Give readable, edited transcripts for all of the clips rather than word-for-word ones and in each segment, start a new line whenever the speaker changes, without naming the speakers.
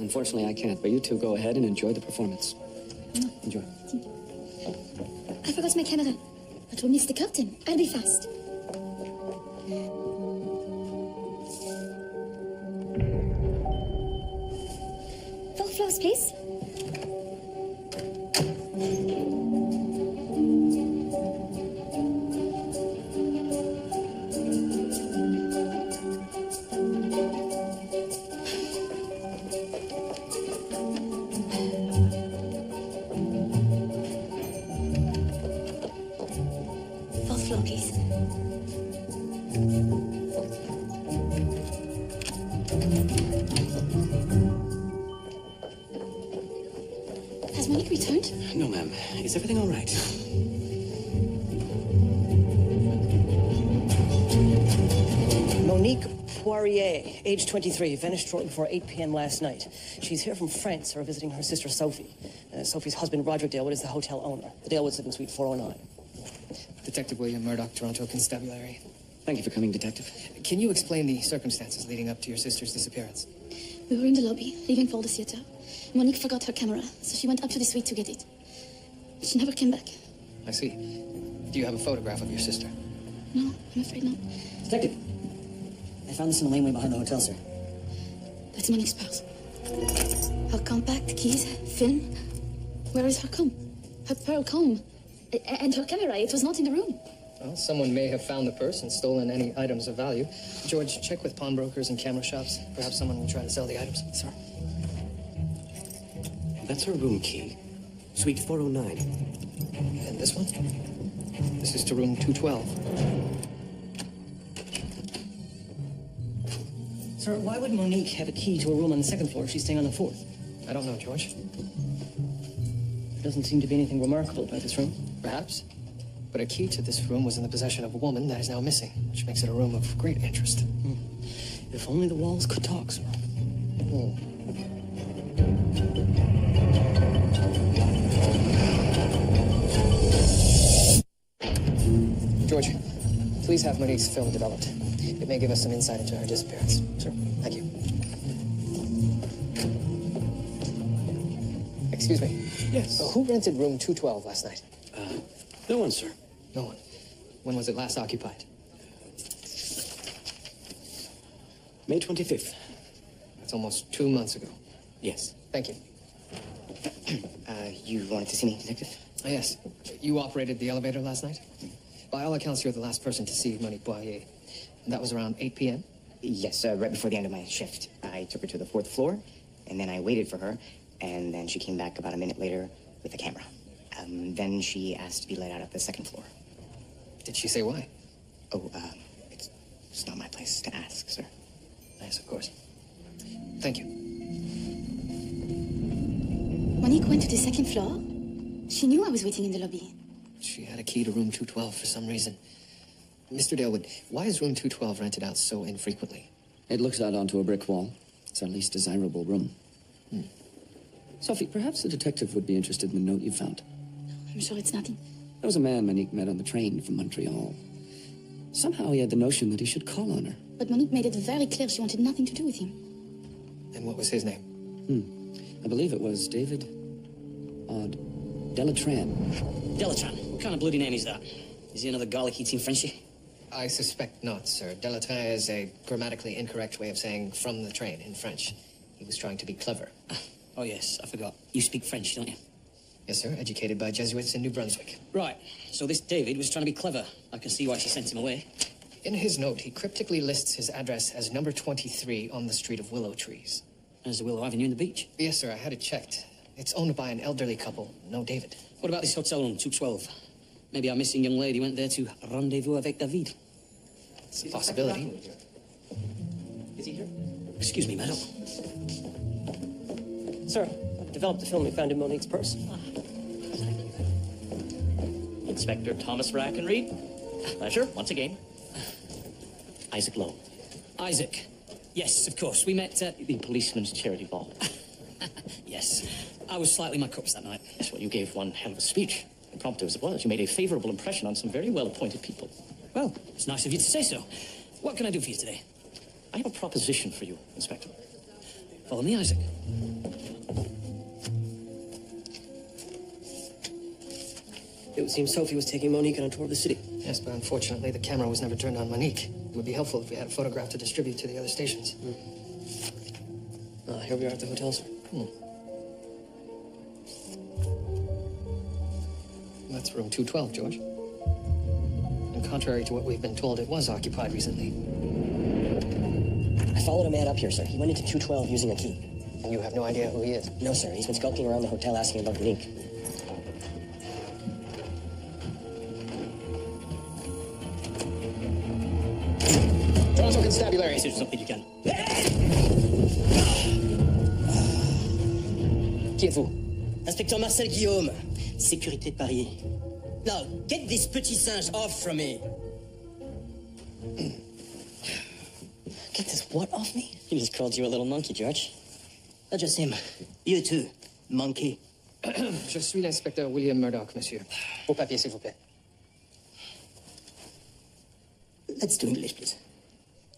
Unfortunately, I can't, but you two go ahead and enjoy the performance. Enjoy.
I forgot my camera, but we'll miss the curtain. I'll be fast. 4 floors, please. Has Monique returned?
No, ma'am. Is everything all right?
Monique Poirier, age 23, vanished shortly before 8 p.m. last night. She's here from France, or visiting her sister Sophie. Sophie's husband, Roger Dalewood, is the hotel owner. The Dalewoods live in suite 409.
Detective William Murdoch, Toronto Constabulary.
Thank you for coming, Detective.
Can you explain the circumstances leading up to your sister's disappearance?
We were in the lobby, leaving for the theater. Monique forgot her camera, so she went up to the suite to get it. She never came back.
I see. Do you have a photograph of your sister?
No, I'm afraid not.
Detective, I found this in the laneway behind the hotel, sir.
That's Monique's purse. Her compact, keys, film. Where is her comb? Her pearl comb. And her camera, it was not in the room.
Well, someone may have found the purse and stolen any items of value. George, check with pawnbrokers and camera shops. Perhaps someone will try to sell the items.
Sir. That's her room key. Suite 409.
And this one? This is to room 212.
Sir, why would Monique have a key to a room on the second floor if she's staying on the fourth?
I don't know, George.
There doesn't seem to be anything remarkable about this room.
Perhaps. But a key to this room was in the possession of a woman that is now missing, which makes it a room of great interest.
If only the walls could talk, sir.
George, please have Monique's film developed. It may give us some insight into her disappearance. Sure. Thank you. Excuse me.
Yes.
Who rented room 212 last night?
No one, sir.
No one. When was it last occupied?
May 25th.
That's almost 2 months ago.
Yes.
Thank you.
You wanted to see me, Detective?
Yes. You operated the elevator last night? By all accounts, you're the last person to see Monique Boyer. And that was around 8 p.m.?
Yes, right before the end of my shift. I took her to the 4th floor, and then I waited for her, and then she came back about a minute later with a camera. Then she asked to be let out of the 2nd floor.
Did she say why?
Oh, it's not my place to ask, sir.
Yes, of course. Thank you.
Monique went to the 2nd floor. She knew I was waiting in the lobby.
She had a key to room 212 for some reason. Mr. Dalewood, why is room 212 rented out so infrequently?
It looks out onto a brick wall. It's our least desirable room. Sophie, perhaps the detective would be interested in the note you found.
I'm sure it's nothing.
There was a man Monique met on the train from Montreal. Somehow he had the notion that he should call on her.
But Monique made it very clear she wanted nothing to do with him.
And what was his name?
I believe it was David Delatran.
Delatran? What kind of bloody name is that? Is he another garlic eating Frenchie?
I suspect not, sir. Delatran is a grammatically incorrect way of saying from the train in French. He was trying to be clever.
Oh, yes, I forgot. You speak French, don't you?
Yes, sir. Educated by Jesuits in New Brunswick.
Right. So this David was trying to be clever. I can see why she sent him away.
In his note, he cryptically lists his address as number 23 on the street of willow trees.
There's the Willow Avenue in the beach.
Yes, sir. I had it checked. It's owned by an elderly couple. No David.
What about this hotel room, 212? Maybe our missing young lady went there to rendezvous avec David.
It's a possibility.
Is he here? Excuse me, madam.
Sir, I've developed the film we found in Monique's purse.
Inspector Thomas Brackenreed. Pleasure, once again. Isaac Lowe.
Isaac. Yes, of course. We met at...
The policeman's charity ball.
Yes. I was slightly my cups that night.
Yes, well, you gave one hell of a speech. Impromptu as it was, you made a favorable impression on some very well-appointed people.
Well, it's nice of you to say so. What can I do for you today?
I have a proposition for you, Inspector.
Follow me, Isaac.
It would seem Sophie was taking Monique on a tour of the city.
Yes, but unfortunately, the camera was never turned on Monique. It would be helpful if we had a photograph to distribute to the other stations.
Here we are at the hotel, sir.
That's room 212, George. And contrary to what we've been told, it was occupied recently.
I followed a man up here, sir. He went into 212 using a key.
And you have no idea who he is?
No, sir. He's been skulking around the hotel asking about Monique.
Toronto Constabulary.
C'est something you can.
Qui êtes-vous? Inspecteur Marcel Guillaume.
Sécurité de Paris.
Now, get this petit singe off from me. Get this what off me?
He just called you a little monkey, George.
Not just him. You too, monkey.
Je suis l'inspecteur William Murdoch, monsieur. Vos papiers, s'il vous plaît.
Let's do English, please.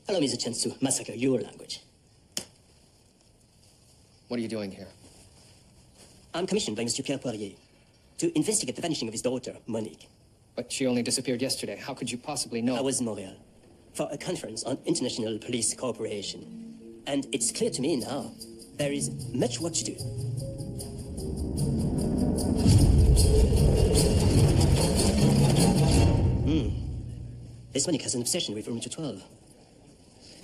Allow me the chance to massacre your language.
What are you doing here?
I'm commissioned by Monsieur Pierre Poirier to investigate the vanishing of his daughter, Monique.
But she only disappeared yesterday. How could you possibly know?
I was in Montreal for a conference on international police cooperation. And it's clear to me now there is much work to do. This Monique has an obsession with room 212.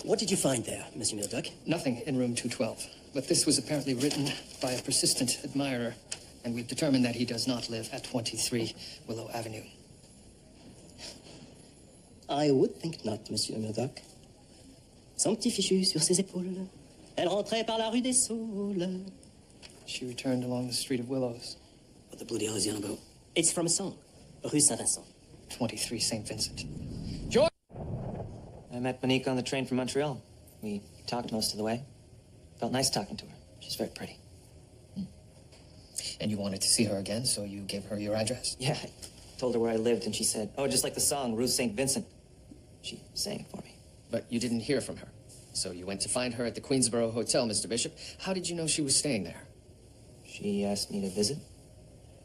What did you find there, Monsieur Murdoch?
Nothing in room 212. But this was apparently written by a persistent admirer, and we've determined that he does not live at 23 Willow Avenue.
I would think not, Monsieur Murdoch. Son petit fichu sur ses épaules. Elle rentrait par la rue des Saules.
She returned along the street of Willows.
What the bloody hell is he on about? It's from a song. Rue Saint-Vincent.
23 St. Vincent.
I met Monique on the train from Montreal. We talked most of the way. Felt nice talking to her. She's very pretty.
And you wanted to see her again, so you gave her your address?
Yeah, I told her where I lived, and she said, oh, just like the song, Rue St. Vincent. She sang it for me.
But you didn't hear from her. So you went to find her at the Queensborough Hotel, Mr. Bishop. How did you know she was staying there?
She asked me to visit,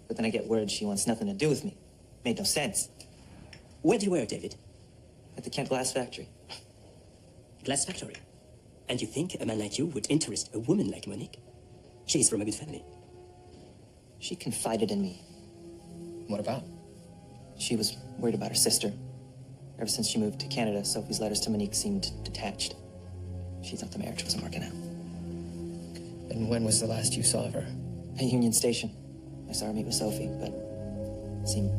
but then I get word she wants nothing to do with me. Made no sense.
Where do you work, David?
At the Kent Glass Factory.
Glass factory. And you think a man like you would interest a woman like Monique? She's from a good family.
She confided in me.
What about?
She was worried about her sister. Ever since she moved to Canada, Sophie's letters to Monique seemed detached. She thought the marriage wasn't working out.
And when was the last you saw of her?
At Union Station. I saw her meet with Sophie, but it seemed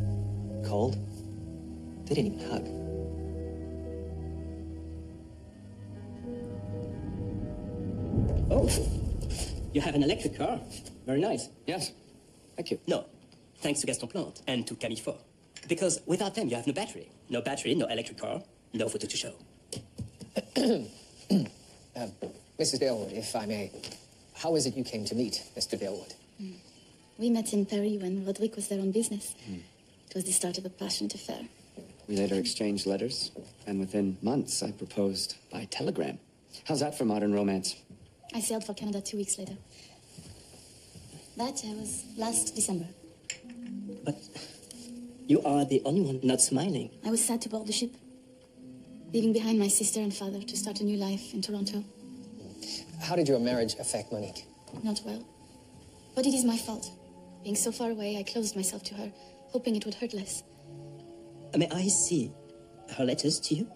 cold. They didn't even hug.
Oh, you have an electric car. Very nice.
Yes. Thank you.
No, thanks to Gaston Plante and to Camille Faure. Because without them, you have no battery. No battery, no electric car, no photo to show.
Mrs. Dalewood, if I may, how is it you came to meet Mr. Dalewood?
We met in Paris when Roderick was there on business. It was the start of a passionate affair.
We later exchanged letters, and within months, I proposed by telegram. How's that for modern romance?
I sailed for Canada 2 weeks later. That was last December.
But you are the only one not smiling.
I was sad to board the ship, leaving behind my sister and father to start a new life in Toronto.
How did your marriage affect Monique?
Not well. But it is my fault. Being so far away, I closed myself to her, hoping it would hurt less.
May I see her letters to you?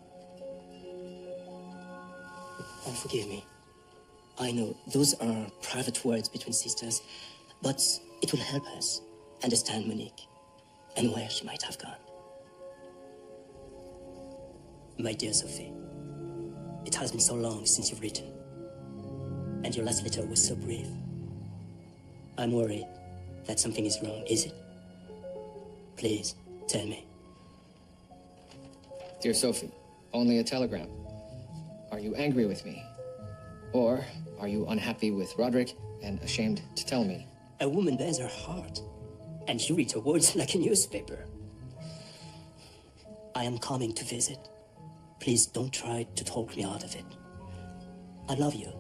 Oh, forgive me. I know those are private words between sisters, but it will help us understand Monique and where she might have gone. My dear Sophie, it has been so long since you've written, and your last letter was so brief. I'm worried that something is wrong, is it? Please, tell me.
Dear Sophie, only a telegram. Are you angry with me? Or are you unhappy with Roderick and ashamed to tell me?
A woman bears her heart, and you read her words like a newspaper. I am coming to visit. Please don't try to talk me out of it. I love you,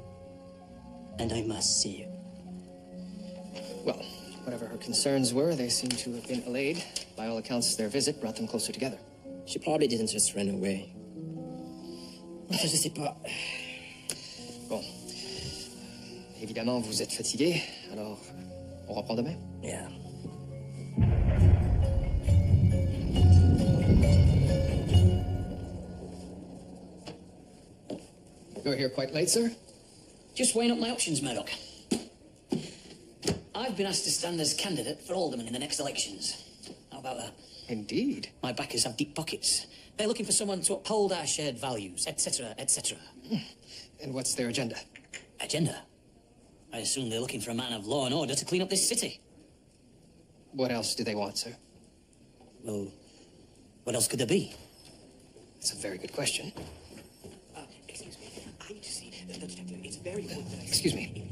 and I must see you.
Well, whatever her concerns were, they seem to have been allayed. By all accounts, their visit brought them closer together.
She probably didn't just run away. Enfin, je sais pas.
Bon. Évidemment, vous êtes fatigué, alors on reprend demain?
Yeah.
You're here quite late, sir?
Just weighing up my options, Murdoch. I've been asked to stand as candidate for alderman in the next elections. How about that?
Indeed.
My backers have deep pockets. They're looking for someone to uphold our shared values, etc., etc.
And what's their agenda?
Agenda? I assume they're looking for a man of law and order to clean up this city.
What else do they want, sir?
Well, what else could there be?
That's a very good question.
Excuse me. I need to see the detective. It's very important that I...
Excuse me.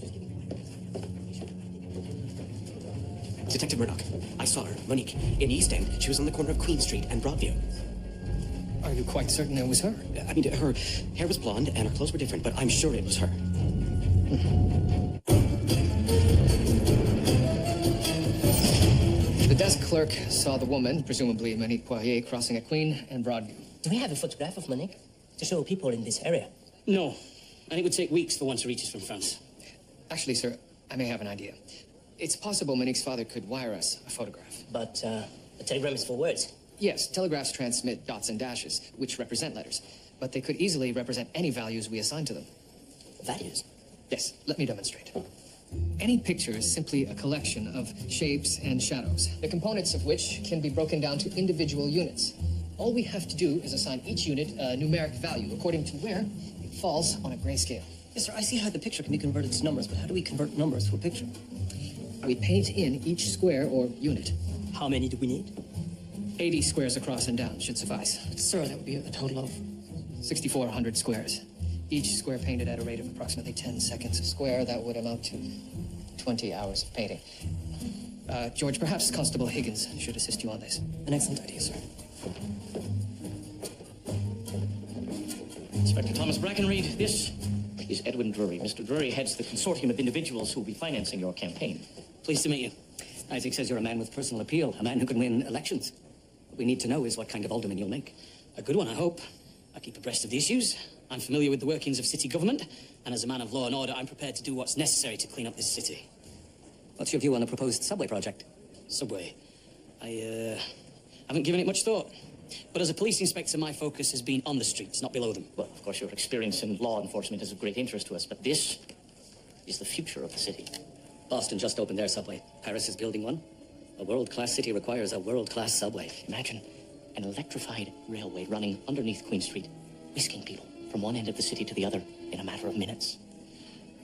Detective Murdoch, I saw her, Monique, in East End. She was on the corner of Queen Street and Broadview.
Are you quite certain it was her?
I mean, her hair was blonde and her clothes were different, but I'm sure it was her.
The desk clerk saw the woman, presumably Monique Poirier, crossing at Queen and Broadview.
Do we have a photograph of Monique to show people in this area?
No, and it would take weeks for one to reach us from France.
Actually, sir, I may have an idea. It's possible Monique's father could wire us a photograph.
But a telegram is for words.
Yes, telegraphs transmit dots and dashes, which represent letters. But they could easily represent any values we assign to them.
Values?
Yes, let me demonstrate. Any picture is simply a collection of shapes and shadows, the components of which can be broken down to individual units. All we have to do is assign each unit a numeric value according to where it falls on a grayscale.
Yes, sir, I see how the picture can be converted to numbers, but how do we convert numbers to a picture?
We paint in each square or unit.
How many do we need?
80 squares across and down should suffice.
Sir, that would be a total of...
6,400 squares. Each square painted at a rate of approximately 10 seconds a square. That would amount to 20 hours of painting. George, perhaps Constable Higgins should assist you on this.
An excellent idea, sir.
Inspector Thomas Brackenreed, this is Edwin Drury. Mr. Drury heads the consortium of individuals who will be financing your campaign.
Pleased to meet you. Isaac says you're a man with personal appeal, a man who can win elections. What we need to know is what kind of alderman you'll make. A good one, I hope. I keep abreast of the issues. I'm familiar with the workings of city government, and as a man of law and order, I'm prepared to do what's necessary to clean up this city. What's your view on the proposed subway project? Subway? I haven't given it much thought. But as a police inspector, my focus has been on the streets, not below them.
Well, of course, your experience in law enforcement is of great interest to us, but this is the future of the city.
Boston just opened their subway. Paris is building one. A world-class city requires a world-class subway.
Imagine an electrified railway running underneath Queen Street, whisking people from one end of the city to the other in a matter of minutes.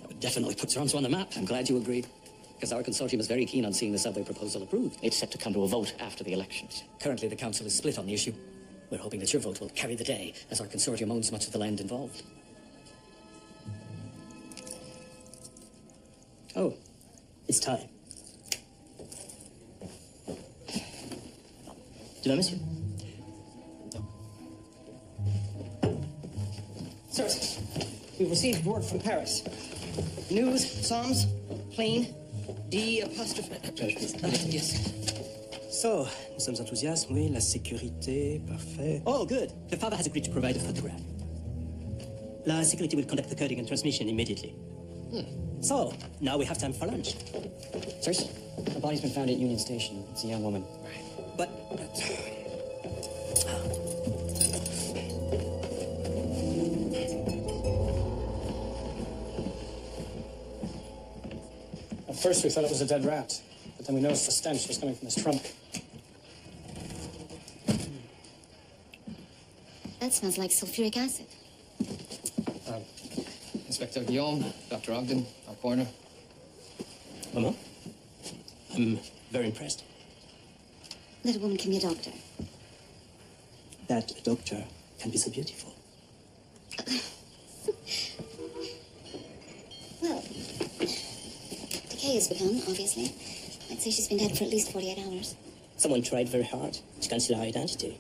That would definitely put Toronto on the map. I'm glad you agreed, because our consortium is very keen on seeing the subway proposal approved.
It's set to come to a vote after the elections.
Currently, the council is split on the issue. We're hoping that your vote will carry the day, as our consortium owns much of the land involved.
Oh, it's time. Demain, monsieur.
Sirs, we've received word from Paris. News, Psalms, plain, D apostrophe... yes.
So, nous sommes enthousiastes, oui, la sécurité, parfait. Oh, good. The father has agreed to provide a photograph. La security will conduct the coding and transmission immediately. So, now we have time for lunch.
Sirs, a body's been found at Union Station. It's a young woman.
But
At first we thought it was a dead rat, but then we noticed the stench was coming from his trunk.
That smells like sulfuric acid.
Inspector Guillaume, Dr. Ogden, our coroner.
Maman, I'm very impressed.
That a woman can be a doctor.
That a doctor can be so beautiful.
Well, decay has begun, obviously. I'd say she's been dead for at least 48 hours.
Someone tried very hard to conceal her identity.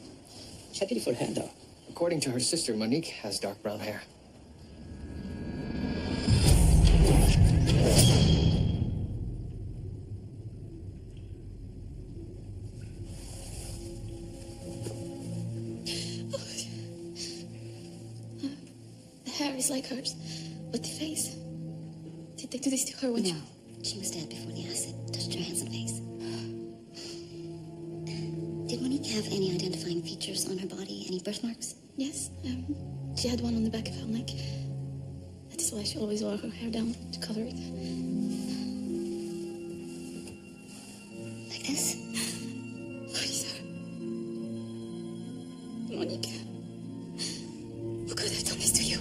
She had beautiful hair, though.
According to her sister, Monique has dark brown hair.
eyes like hers, but the face. Did they do this to her when
No, she was dead before the acid touched her hands and face. Did Monique have any identifying features on her body? Any birthmarks?
Yes, she had one on the back of her neck. That is why she always wore her hair down to cover it.
Like this?
What is her? Monique. Who could have done this to you?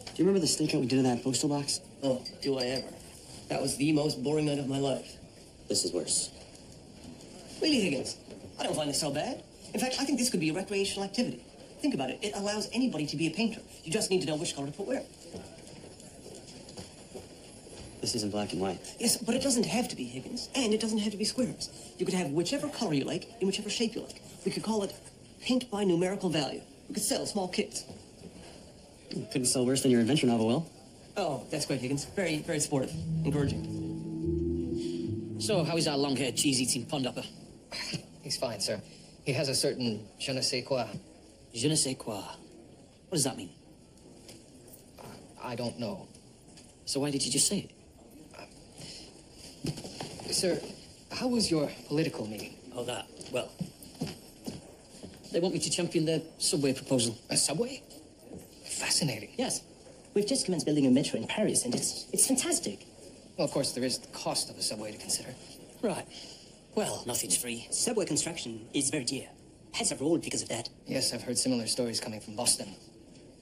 Do you remember the stakeout we did in that postal box? Oh, do I ever. That was the most boring night of my life.
This is worse.
Really, Higgins? I don't find this so bad. In fact, I think this could be a recreational activity. Think about it. It allows anybody to be a painter. You just need to know which color to put where.
This isn't black and white.
Yes, but it doesn't have to be, Higgins. And it doesn't have to be squares. You could have whichever color you like in whichever shape you like. We could call it paint by numerical value. We could sell small kits.
Couldn't sell worse than your adventure novel, Will.
Oh, that's great, Higgins. Very, very supportive. Encouraging.
So, how is our long-haired, cheese-eating pond-upper?
He's fine, sir. He has a certain je ne sais quoi.
Je ne sais quoi. What does that mean?
I don't know.
So why did you just say it?
Sir, how was your political meeting?
Oh, that. Well, they want me to champion their subway proposal.
A subway? Fascinating.
Yes. We've just commenced building a metro in Paris, and it's fantastic.
Well, of course, there is the cost of a subway to consider.
Right. Well, nothing's free.
Subway construction is very dear. Heads have rolled because of that.
Yes, I've heard similar stories coming from Boston.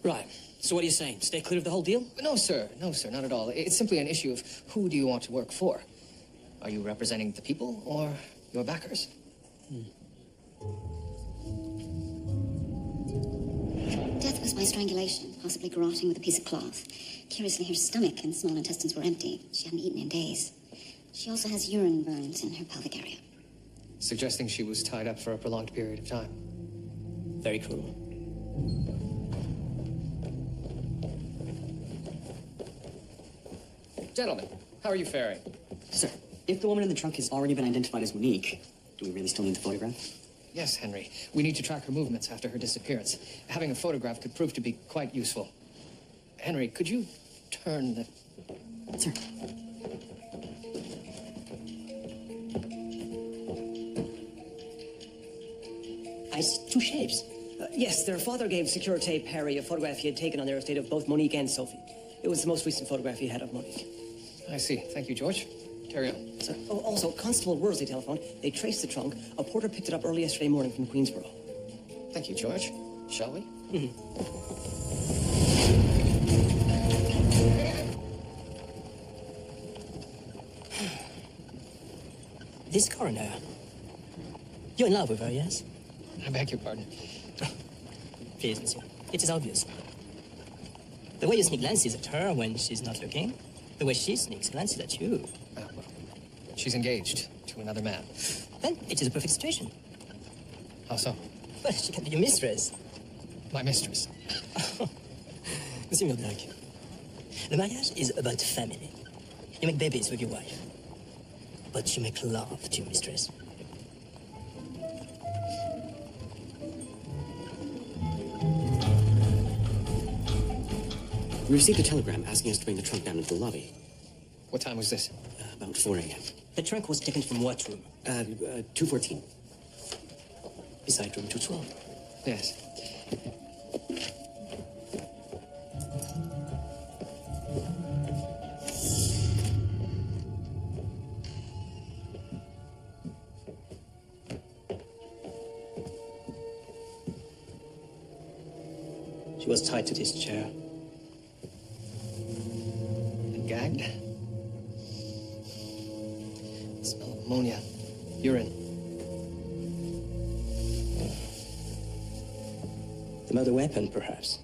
Right. So what are you saying? Stay clear of the whole deal?
No, sir. No, sir, not at all. It's simply an issue of who do you want to work for? Are you representing the people or your backers?
Death was by strangulation, possibly garroting with a piece of cloth. Curiously, her stomach and small intestines were empty. She hadn't eaten in days. She also has urine burns in her pelvic area.
Suggesting she was tied up for a prolonged period of time.
Very cruel.
Gentlemen, how are you faring?
Sir, if the woman in the trunk has already been identified as Monique, do we really still need the photograph?
Yes, Henry. We need to track her movements after her disappearance. Having a photograph could prove to be quite useful. Henry, could you turn the...
Sir.
I see two shapes.
Yes, their father gave Securite Perry a photograph he had taken on their estate of both Monique and Sophie. It was the most recent photograph he had of Monique.
I see. Thank you, George. Carry on.
So, also, Constable Worsley telephoned. They traced the trunk. A porter picked it up early yesterday morning from Queensboro.
Thank you, George. Shall we?
This coroner. You're in love with her, yes?
I beg your pardon.
Please, monsieur. It is obvious. The way you sneak glances at her when she's not looking, the way she sneaks glances at you.
Well, she's engaged to another man.
Then it is a perfect situation.
How so?
Well, she can be your mistress.
My mistress.
Monsieur Murdoch, the marriage is about family. You make babies with your wife, but you make love to your mistress.
We received a telegram asking us to bring the trunk down into the lobby.
What time was this?
About 4 a.m.
The trunk was taken from what room?
214. Beside room 212.
Yes.
She was tied to this chair.
And gagged? Smell of ammonia. Urine.
The murder weapon, perhaps.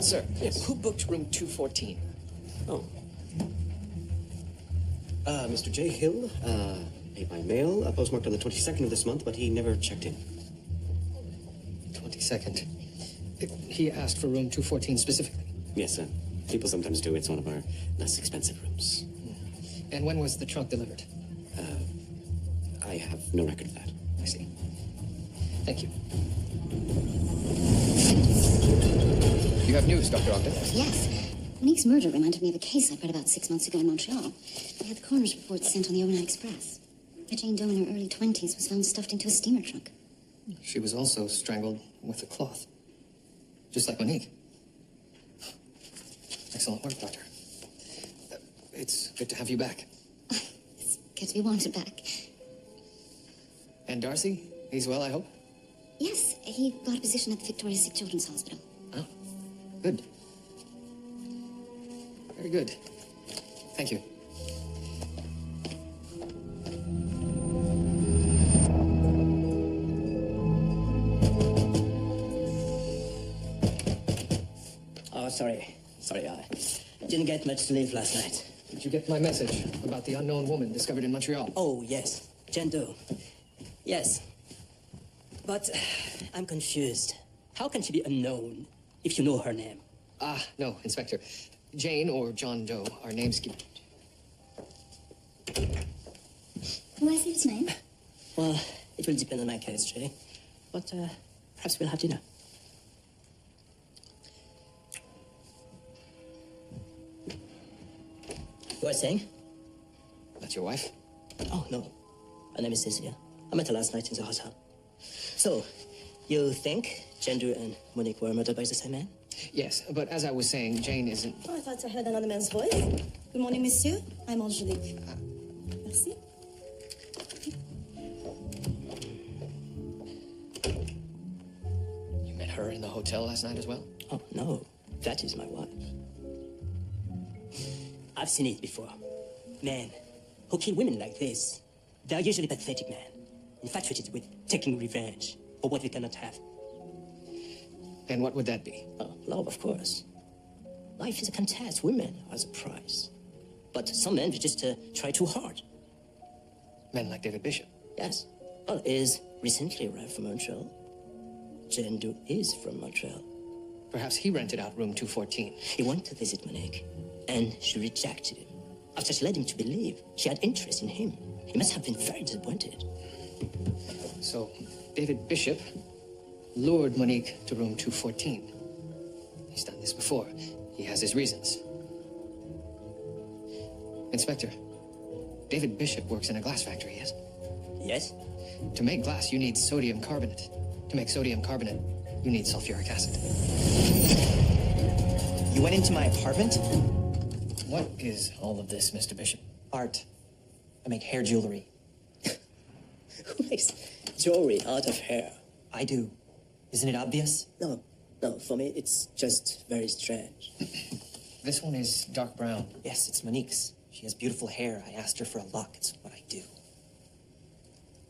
Sir, yes. Who booked room 214?
Oh,
Mr. J. Hill, paid by mail, postmarked on the 22nd of this month, but he never checked in.
22nd. He asked for room 214 specifically.
Yes, people sometimes do. It's one of our less expensive rooms.
And when was the trunk delivered?
I have no record of that.
I see. Thank you. You have news, Dr. Ogden?
Yes. Monique's murder reminded me of a case I read about 6 months ago in Montreal. I had the coroner's report sent on the overnight express. A Jane Doe in her early 20s was found stuffed into a steamer trunk.
She was also strangled with a cloth. Just like Monique. Excellent work, Doctor. It's good to have you back.
It's good to be wanted back.
And Darcy? He's well, I hope?
Yes, he got a position at the Victoria Sick Children's Hospital.
Oh, good. Very good. Thank you.
Oh, sorry. Sorry, I didn't get much sleep last night.
Did you get my message about the unknown woman discovered in Montreal?
Oh, yes. Jane Doe. Yes. But I'm confused. How can she be unknown if you know her name?
Ah, no, Inspector. Jane or John Doe are names given.
Will I see his name?
Well, it will depend on my case, Jay. But perhaps we'll have dinner. You were saying?
That's your wife?
Oh, no. Her name is Cecilia. I met her last night in the hotel. So, you think Jane and Monique were murdered by the same man?
Yes, but as I was saying, Jane isn't...
Oh, I thought I heard another man's voice. Good morning, monsieur. I'm Angelique. Merci.
You met her in the hotel last night as well?
Oh, no. That is my wife. I've seen it before. Men who kill women like this, they're usually pathetic men, infatuated with taking revenge for what they cannot have.
And what would that be?
Oh, love, of course. Life is a contest. Women are the prize. But some men just try too hard.
Men like David Bishop?
Yes. Well, is recently arrived from Montreal. Jane Doe is from Montreal.
Perhaps he rented out room 214.
He wanted to visit Monique, and she rejected him. After she led him to believe she had interest in him, he must have been very disappointed.
So, David Bishop lured Monique to room 214. He's done this before. He has his reasons. Inspector, David Bishop works in a glass factory, yes?
Yes.
To make glass, you need sodium carbonate. To make sodium carbonate, you need sulfuric acid.
You went into my apartment?
What is all of this, Mr. Bishop?
Art. I make hair jewelry.
Who makes jewelry out of hair?
I do. Isn't it obvious?
No, for me, it's just very strange.
This one is dark brown.
Yes, it's Monique's. She has beautiful hair. I asked her for a lock. It's what I do.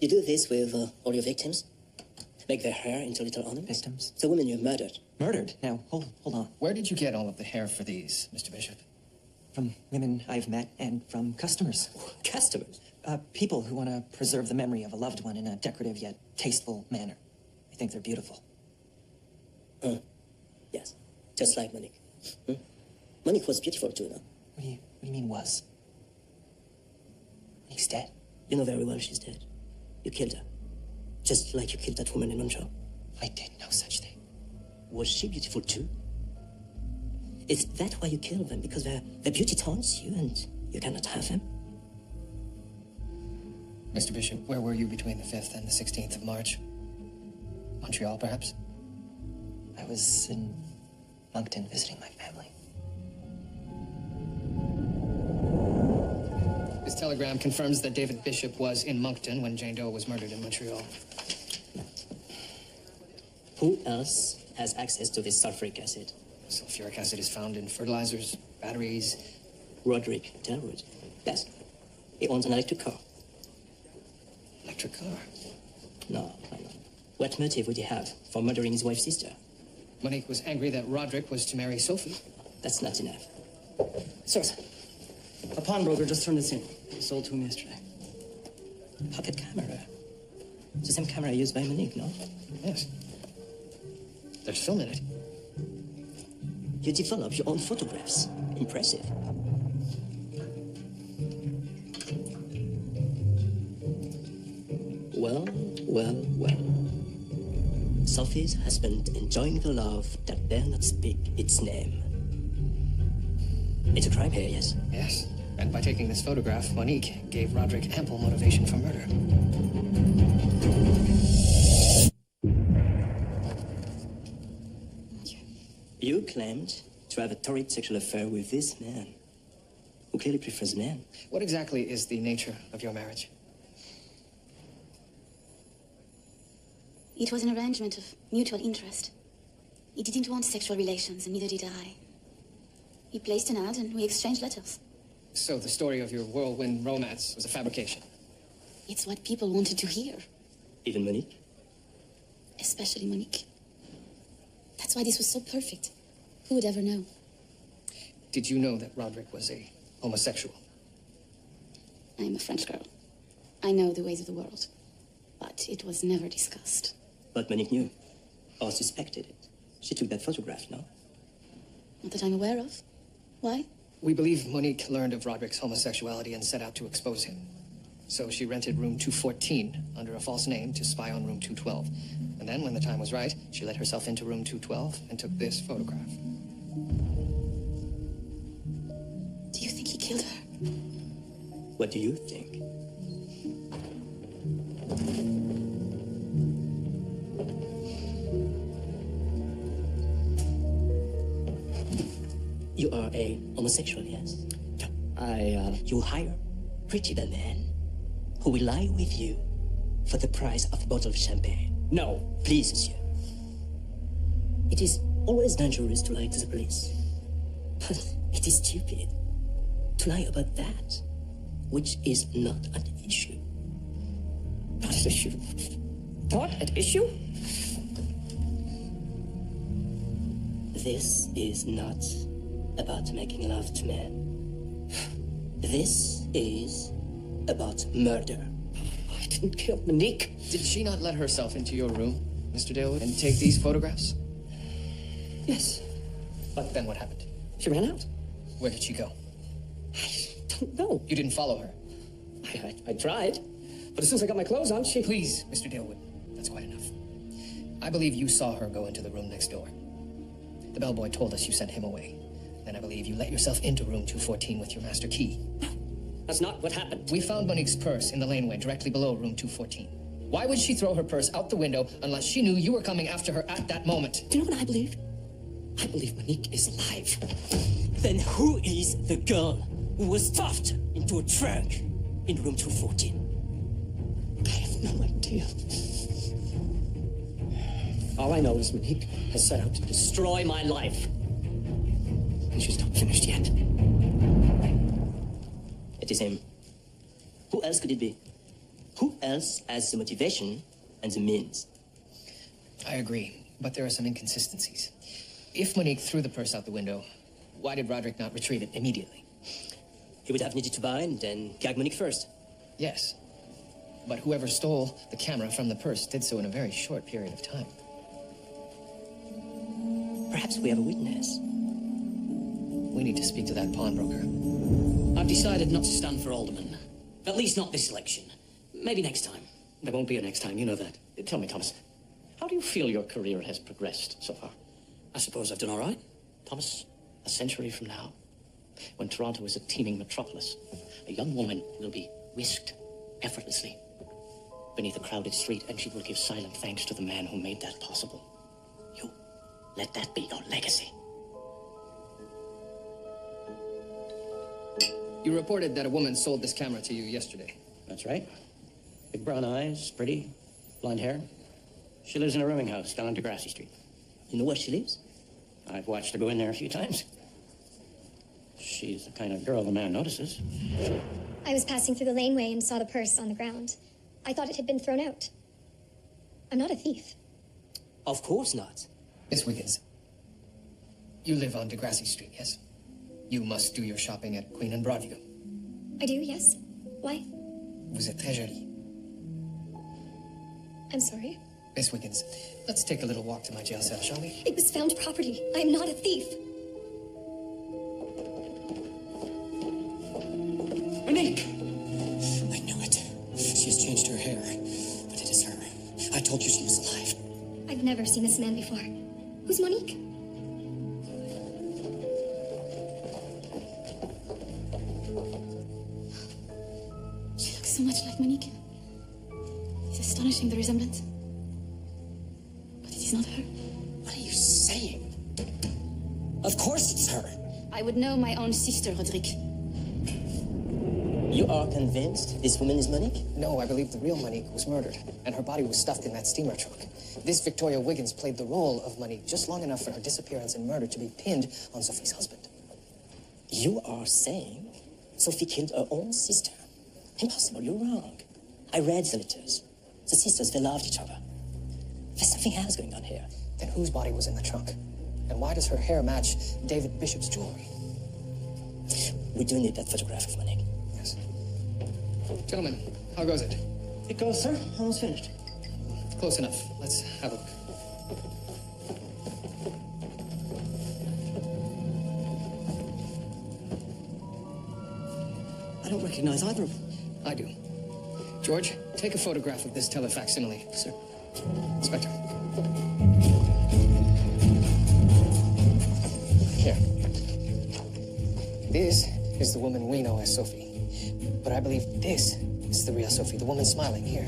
You do this with all your victims? Make their hair into little ornaments?
Victims?
The women you murdered.
Murdered? Now, hold on.
Where did you get all of the hair for these, Mr. Bishop?
From women I've met and from customers.
Customers?
People who want to preserve the memory of a loved one in a decorative yet tasteful manner. I think they're beautiful.
Yes, just like Monique. Monique was beautiful too, no?
What do you mean was? Monique's dead.
You know very well she's dead. You killed her. Just like you killed that woman in Montreal.
I did no such thing.
Was she beautiful too? Is that why you killed them? Because their beauty taunts you and you cannot have them?
Mr. Bishop, where were you between the 5th and the 16th of March? Montreal, perhaps?
I was in Moncton visiting my family.
This telegram confirms that David Bishop was in Moncton when Jane Doe was murdered in Montreal.
Who else has access to this sulfuric acid?
Sulfuric acid is found in fertilizers, batteries.
Roderick Delwood. Yes. He owns an electric car.
Electric car?
No. What motive would he have for murdering his wife's sister?
Monique was angry that Roderick was to marry Sophie.
That's not enough.
Sirs, a pawnbroker just turned this in.
sold to him yesterday. Pocket camera. The same camera used by Monique, no?
Yes. There's film in it.
You develop your own photographs. Impressive. Well, well, well. Sophie's husband enjoying the love that dare not speak its name. It's a crime here, yes?
Yes. And by taking this photograph, Monique gave Roderick ample motivation for murder.
You claimed to have a torrid sexual affair with this man, who clearly prefers men.
What exactly is the nature of your marriage?
It was an arrangement of mutual interest. He didn't want sexual relations, and neither did I. He placed an ad, and we exchanged letters.
So the story of your whirlwind romance was a fabrication?
It's what people wanted to hear.
Even Monique?
Especially Monique. That's why this was so perfect. Who would ever know?
Did you know that Roderick was a homosexual?
I am a French girl. I know the ways of the world. But it was never discussed.
But Monique knew, or suspected it. She took that photograph, no?
Not that I'm aware of. Why?
We believe Monique learned of Roderick's homosexuality and set out to expose him. So she rented room 214 under a false name to spy on room 212. And then, when the time was right, she let herself into room 212 and took this photograph.
Do you think he killed her?
What do you think? You are a homosexual, yes? You hire pretty men who will lie with you for the price of a bottle of champagne. No, please, monsieur. It is always dangerous to lie to the police. But it is stupid to lie about that, which is not an issue.
Not at issue? Not at issue?
This is not about making love to men. This is about murder.
I didn't kill Monique.
Did she not let herself into your room, Mr. Dalewood, and take these photographs?
Yes.
But then what happened?
She ran out.
Where did she go?
I don't know.
You didn't follow her?
I tried. But as soon as I got my clothes on, she...
Please, Mr. Dalewood. That's quite enough. I believe you saw her go into the room next door. The bellboy told us you sent him away. Then I believe you let yourself into room 214 with your master key.
No, that's not what happened.
We found Monique's purse in the laneway directly below room 214. Why would she throw her purse out the window unless she knew you were coming after her at that moment?
Do you know what I believe? I believe Monique is alive.
Then who is the girl who was stuffed into a trunk in room 214?
I have no idea. All I know is Monique has set out to destroy my life. And she's not finished yet.
It is him. Who else could it be? Who else has the motivation and the means?
I agree, but there are some inconsistencies. If Monique threw the purse out the window, why did Roderick not retrieve it immediately?
He would have needed to bind and gag Monique first.
Yes, but whoever stole the camera from the purse did so in a very short period of time.
Perhaps we have a witness.
We need to speak to that pawnbroker.
I've decided not to stand for alderman. At least not this election. Maybe next time. There won't be a next time, you know that.
Tell me, Thomas, how do you feel your career has progressed so far?
I suppose I've done all right.
Thomas, a century from now, when Toronto is a teeming metropolis, a young woman will be whisked effortlessly beneath a crowded street, and she will give silent thanks to the man who made that possible. You, let that be your legacy.
You reported that a woman sold this camera to you yesterday.
That's right. Big brown eyes, pretty, blonde hair. She lives in a rooming house down on Degrassi Street.
You know where she lives?
I've watched her go in there a few times. She's the kind of girl the man notices.
I was passing through the laneway and saw the purse on the ground. I thought it had been thrown out. I'm not a thief.
Of course not.
Miss Wiggins, you live on Degrassi Street, yes? You must do your shopping at Queen and Broadview.
I do, yes. Why?
Vous êtes très jolie.
I'm sorry.
Miss Wiggins, let's take a little walk to my jail cell, shall we?
It was found property. I am not a thief.
Monique! I knew it. She has changed her hair, but it is her. I told you she was alive.
I've never seen this man before. Who's Monique?
She looks so much like Monique. It's astonishing, the resemblance. But it is not her.
What are you saying? Of course it's her.
I would know my own sister, Roderick.
You are convinced this woman is Monique?
No, I believe the real Monique was murdered, and her body was stuffed in that steamer trunk. This Victoria Wiggins played the role of Monique just long enough for her disappearance and murder to be pinned on Sophie's husband.
You are saying Sophie killed her own sister? Impossible, you're wrong. I read the letters. The sisters, they loved each other. There's something else going on here.
Then whose body was in the trunk? And why does her hair match David Bishop's jewelry?
We do need that photograph of Monique.
Yes. Gentlemen, how goes it?
It goes, sir. Almost finished.
Close enough. Let's have a look.
I don't recognize either of them.
I do. George, take a photograph of this telefacsimile.
Sir.
Inspector. Here. This is the woman we know as Sophie. But I believe this is the real Sophie, the woman smiling here.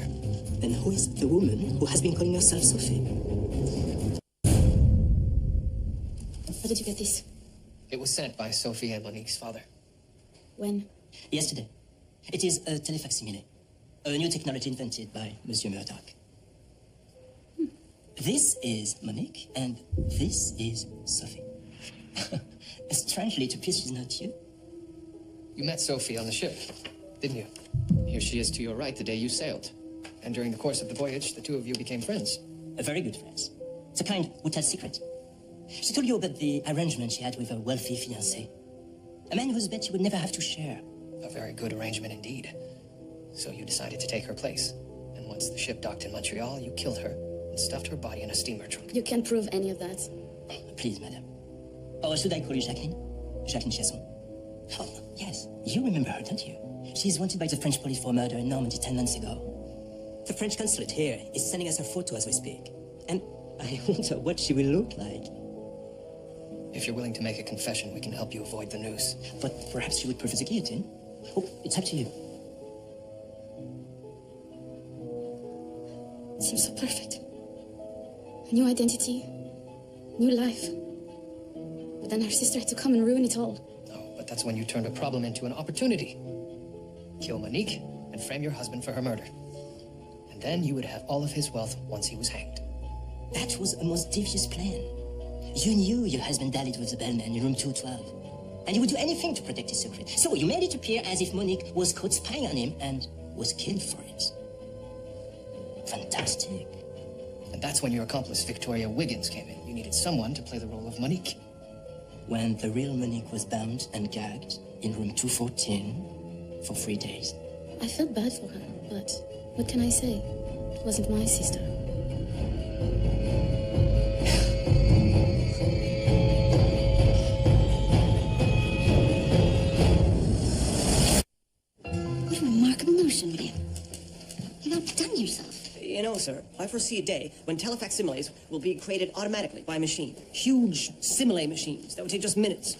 Then who is the woman who has been calling herself Sophie?
Where did you get this?
It was sent by Sophie and Monique's father.
When?
Yesterday. It is a telefacsimile, a new technology invented by Monsieur Murdoch. This is Monique, and this is Sophie. Strangely, it appears she's not you.
You met Sophie on the ship, didn't you? Here she is to your right the day you sailed. And during the course of the voyage, the two of you became friends.
Very good friends. The kind who tells secret. She told you about the arrangement she had with her wealthy fiancé. A man whose bet you would never have to share.
A very good arrangement indeed. So you decided to take her place. And once the ship docked in Montreal, you killed her and stuffed her body in a steamer trunk.
You can't prove any of that.
Please, madame. Or should I call you Jacqueline? Jacqueline Chasson. Oh, yes. You remember her, don't you? She's wanted by the French police for murder in Normandy 10 months ago. The French consulate here is sending us her photo as we speak. And I wonder what she will look like.
If you're willing to make a confession, we can help you avoid the noose.
But perhaps you would prefer the guillotine? Oh, it's up to you.
It seems so perfect. A new identity, new life. But then her sister had to come and ruin it all.
Oh, but that's when you turned a problem into an opportunity. Kill Monique and frame your husband for her murder. And then you would have all of his wealth once he was hanged.
That was a most devious plan. You knew your husband dallied with the bellman in room 212. And you would do anything to protect his secret. So you made it appear as if Monique was caught spying on him and was killed for it. Fantastic.
And that's when your accomplice, Victoria Wiggins, came in. You needed someone to play the role of Monique.
When the real Monique was bound and gagged in room 214 for 3 days.
I felt bad for her, but what can I say? It wasn't my sister.
What a remarkable notion, William. You've outdone yourself.
You know, sir, I foresee a day when telefacsimiles will be created automatically by a machine. Huge simile machines that would take just minutes.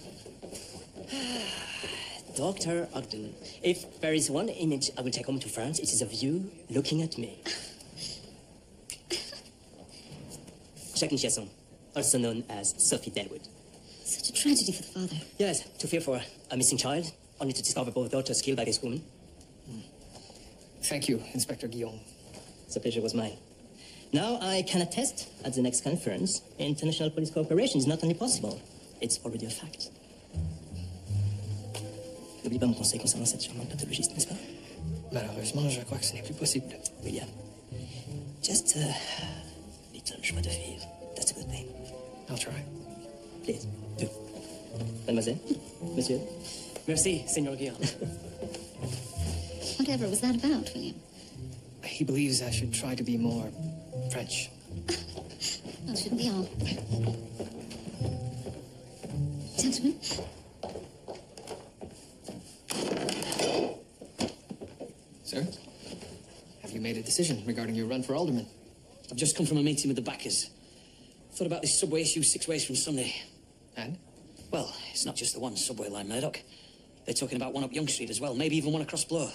Dr. Ogden, if there is one image I will take home to France, it is of you looking at me. Jacqueline Chasson, also known as Sophie Delwood.
Such a tragedy for the father.
Yes, to fear for a missing child, only to discover both daughters killed by this woman.
Thank you, Inspector Guillaume.
The pleasure was mine. Now I can attest at the next conference, international police cooperation is not only possible, it's already a fact. N'oublie pas mon conseil concernant cette charmante pathologiste, n'est-ce pas?
Malheureusement, je crois que ce n'est plus possible.
William, just a little joie de vivre. That's a good thing.
I'll try.
Please, do. Mademoiselle, monsieur.
Merci, Senor Guillaume.
Whatever was that about, William?
He believes I should try to be more French.
Well, shouldn't we all? Gentlemen.
Sir, have you made a decision regarding your run for alderman?
I've just come from a meeting with the backers. Thought about this subway issue 6 ways from Sunday.
And?
Well, it's not just the one subway line, Murdoch. They're talking about one up Young Street as well, maybe even one across Bloor.